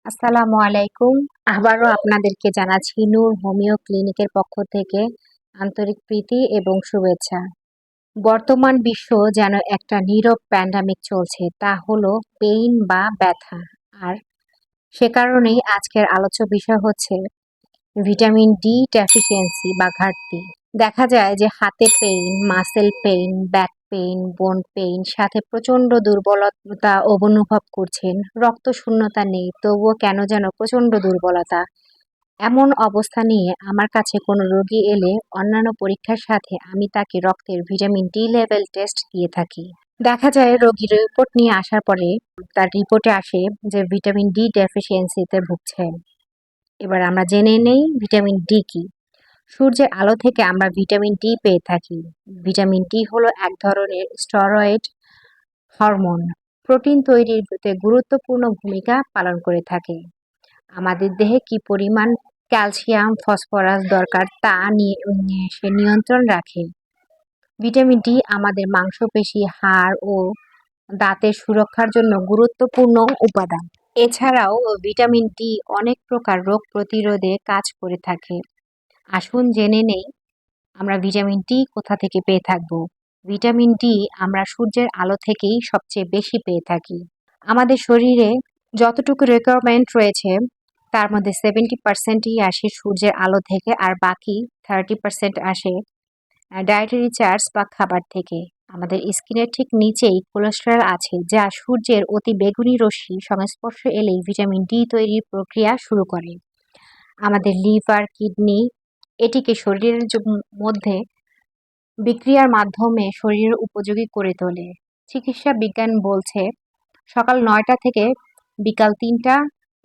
আসসালামু আলাইকুম। আবারও আপনাদেরকে জানাচ্ছি নূর হোমিও ক্লিনিকের পক্ষ থেকে আন্তরিক প্রীতি এবং শুভেচ্ছা। বর্তমান বিশ্ব যেন একটা নীরব প্যান্ডামিক চলছে, তা হলো পেইন বা ব্যথা। আর সে কারণেই আজকের আলোচ্য বিষয় হচ্ছে ভিটামিন ডি ডেফিসিয়েন্সি বা ঘাটতি। দেখা যায় যে হাতে pain, muscle pain, back pain, বোন পেইন, সাথে প্রচন্ড দুর্বলতা অনুভব করছেন। রক্ত শূন্যতা নেই, তবুও কেন যেন প্রচন্ড দুর্বলতা। এমন অবস্থা নিয়ে আমার কাছে কোনো রোগী এলে অন্যান্য পরীক্ষার সাথে আমি তাকে রক্তের ভিটামিন ডি লেভেল টেস্ট দিয়ে থাকি। দেখা যায় রোগীর রিপোর্ট নিয়ে আসার পরে তার রিপোর্টে আসে যে ভিটামিন ডি ডেফিসিয়েন্সিতে ভুগছেন। এবার আমরা জেনে নেই ভিটামিন ডি কি। সূর্যের আলো থেকে আমরা ভিটামিন ডি পেয়ে থাকি। ভিটামিন ডি হলো এক ধরনের স্টেরয়েড হরমোন, প্রোটিন তৈরিতে গুরুত্বপূর্ণ ভূমিকা পালন করে থাকে। আমাদের দেহে কি পরিমাণ ক্যালসিয়াম, ফসফরাস দরকার তা সে নিয়ন্ত্রণ রাখে। ভিটামিন ডি আমাদের মাংসপেশি, হাড় ও দাঁতের সুরক্ষার জন্য গুরুত্বপূর্ণ উপাদান। এছাড়াও ভিটামিন ডি অনেক প্রকার রোগ প্রতিরোধে কাজ করে থাকে। আসুন জেনে নেই আমরা ভিটামিন ডি কোথা থেকে পেয়ে থাকব। ভিটামিন ডি আমরা সূর্যের আলো থেকেই সবচেয়ে বেশি পেয়ে থাকি। আমাদের শরীরে যতটুকু রিকোয়ারমেন্ট রয়েছে তার মধ্যে 70%ই আসে সূর্যের আলো থেকে, আর বাকি 30% আসে ডায়েটারি চার্জ বা খাবার থেকে। আমাদের স্কিনের ঠিক নিচেই কোলেস্টেরল আছে, যা সূর্যের অতি বেগুনি রশ্মি সংস্পর্শে এলেই ভিটামিন ডি তৈরির প্রক্রিয়া শুরু করে। আমাদের লিভার, কিডনি এটিকে শরীরের মধ্যে বিক্রিয়ার মাধ্যমে শরীরের উপযোগী করে তোলে। চিকিৎসা বিজ্ঞান বলছে সকাল 9টা থেকে বিকাল 3টা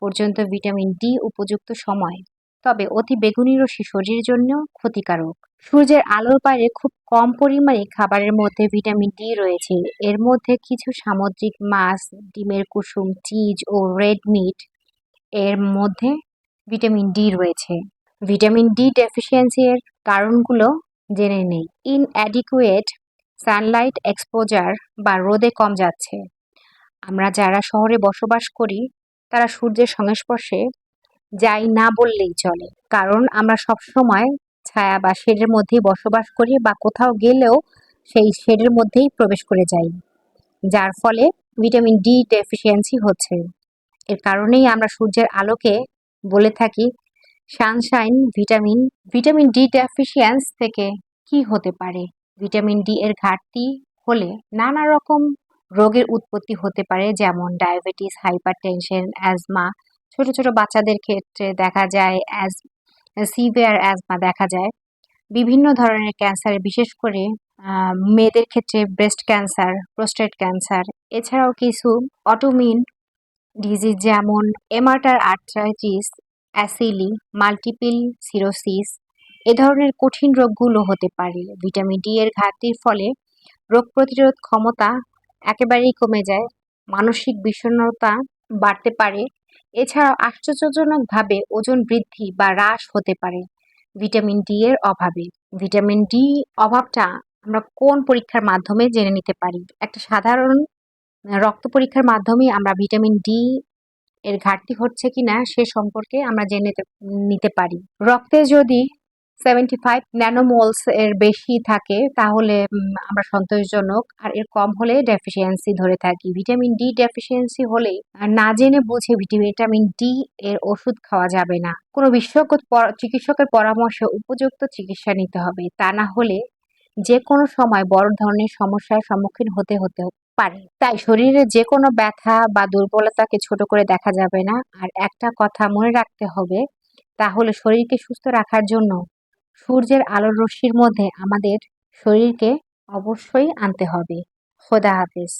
পর্যন্ত ভিটামিন ডি উপযুক্ত সময়। তবে অতি বেগুনি রশ্মি শরীরের জন্য ক্ষতিকারক। সূর্যের আলোর বাইরে খুব কম পরিমাণে খাবারের মধ্যে ভিটামিন ডি রয়েছে। এর মধ্যে কিছু সামুদ্রিক মাছ, ডিমের কুসুম, চিজ ও রেড মিট এর মধ্যে ভিটামিন ডি রয়েছে। ভিটামিন ডি ডেফিসিয়েন্সি এর কারণগুলো জেনে নেই। ইনঅ্যাডিকুয়েট সানলাইট এক্সপোজার বা রোদে কম যাচ্ছে। আমরা যারা শহরে বসবাস করি তারা সূর্যের সংস্পর্শে যাই না বললেই চলে, কারণ আমরা সবসময় ছায়া বা শেডের মধ্যেই বসবাস করি বা কোথাও গেলেও সেই শেডের মধ্যেই প্রবেশ করে যাই, যার ফলে ভিটামিন ডি ডেফিসিয়েন্সি হচ্ছে। এর কারণেই আমরা সূর্যের আলোকে বলে থাকি সানশাইন ভিটামিন। ভিটামিন ডি ডেফিসিয়েন্স থেকে কি হতে পারে? ভিটামিন ডি এর ঘাটতি হলে নানা রকম রোগের উৎপত্তি হতে পারে, যেমন ডায়াবেটিস, হাইপারটেনশন, অ্যাজমা। ছোট ছোট বাচ্চাদের ক্ষেত্রে দেখা যায় সিভিয়ার অ্যাজমা দেখা যায়। বিভিন্ন ধরনের ক্যান্সার, বিশেষ করে মেয়েদের ক্ষেত্রে ব্রেস্ট ক্যান্সার, প্রোস্টেট ক্যান্সার। এছাড়াও কিছু অটোমিউন ডিজিজ যেমন এমাটার আর্থ্রাইটিস, অ্যাসিলি, মাল্টিপল সিরোসিস এ ধরনের কঠিন রোগগুলো হতে পারে। ভিটামিন ডি এর ঘাটতির ফলে রোগ প্রতিরোধ ক্ষমতা একেবারেই কমে যায়, মানসিক বিষণ্ণতা বাড়তে পারে। এছাড়াও আশ্চর্যজনকভাবে ওজন বৃদ্ধি বা হ্রাস হতে পারে ভিটামিন ডি এর অভাবে। ভিটামিন ডি অভাবটা আমরা কোন পরীক্ষার মাধ্যমে জেনে নিতে পারি? একটা সাধারণ রক্ত পরীক্ষার মাধ্যমেই আমরা ভিটামিন ডি এর ঘাটতি হচ্ছে কিনা সে সম্পর্কে আমরা জেনে নিতে পারি। রক্তে যদি 75 ন্যানোমোলস এর বেশি থাকে তাহলে আমরা সন্তোষজনক, আর এর কম হলে ডেফিসিয়েন্সি ধরে থাকি। ভিটামিন ডি ডেফিসিয়েন্সি হলে না জেনে বুঝে ভিটামিন ডি এর ওষুধ খাওয়া যাবে না। কোনো বিশেষজ্ঞ চিকিৎসকের পরামর্শে উপযুক্ত চিকিৎসা নিতে হবে, তা না হলে যে কোনো সময় বড় ধরনের সমস্যার সম্মুখীন হতে হতে পারে। তাই শরীরে যে কোনো ব্যথা বা দুর্বলতাকে ছোট করে দেখা যাবে না। আর একটা কথা মনে রাখতে হবে, তাহলে শরীরকে সুস্থ রাখার জন্য সূর্যের আলোর রশ্মির মধ্যে আমাদের শরীরকে অবশ্যই আনতে হবে। খোদা হাফেজ।